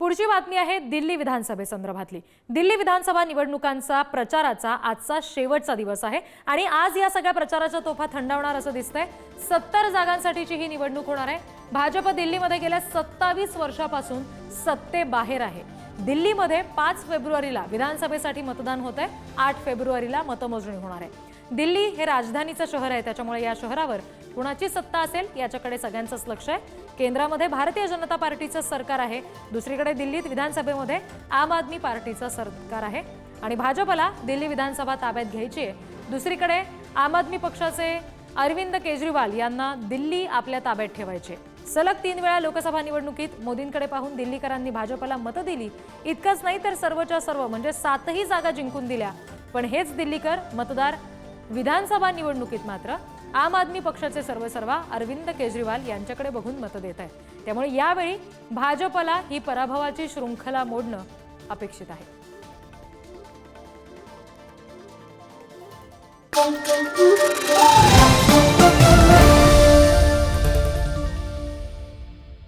पुढची बातमी आहे दिल्ली विधानसभेसंदर्भातली। दिल्ली विधानसभा निवडणुकांचा प्रचाराचा आजचा शेवटचा दिवस आहे आणि आज या सगळ्या प्रचाराच्या तोफा थंडावणार असं दिसतंय। 70 जागांसाठीची ही निवडणूक होणार आहे। भाजप दिल्लीमध्ये गेल्या 27 वर्षापासून सत्तेबाहेर आहे। दिल्लीमध्ये 5 फेब्रुवारीला विधानसभेसाठी मतदान होतंय, 8 फेब्रुवारीला मतमोजणी होणार आहे। दिल्ली हे राजधानीचं शहर आहे, त्याच्यामुळे या शहरावर कुणाची सत्ता असेल याच्याकडे सगळ्यांचंच लक्ष आहे। केंद्रामध्ये भारतीय जनता पार्टीचं सरकार आहे, दुसरीकडे दिल्लीत विधानसभेमध्ये आम आदमी पार्टीचं सरकार आहे आणि भाजपला दिल्ली विधानसभा ताब्यात घ्यायची आहे। दुसरीकडे आम आदमी पक्षाचे अरविंद केजरीवाल यांना दिल्ली आपल्या ताब्यात ठेवायचे। सलग 3 वेळा लोकसभा निवडणुकीत मोदींकडे पाहून दिल्लीकरांनी भाजपला मतं दिली। इतकंच नाही तर सर्वच्या सर्व म्हणजे 7ही जागा जिंकून दिल्या। पण हेच दिल्लीकर मतदार विधानसभा निवडणुकीत मात्र आम आदमी पक्षाचे सर्वेसर्वा अरविंद केजरीवाल यांच्याकडे बघून मतं देत आहेत। त्यामुळे यावेळी भाजपला ही पराभवाची शृंखला मोडणं अपेक्षित आहे।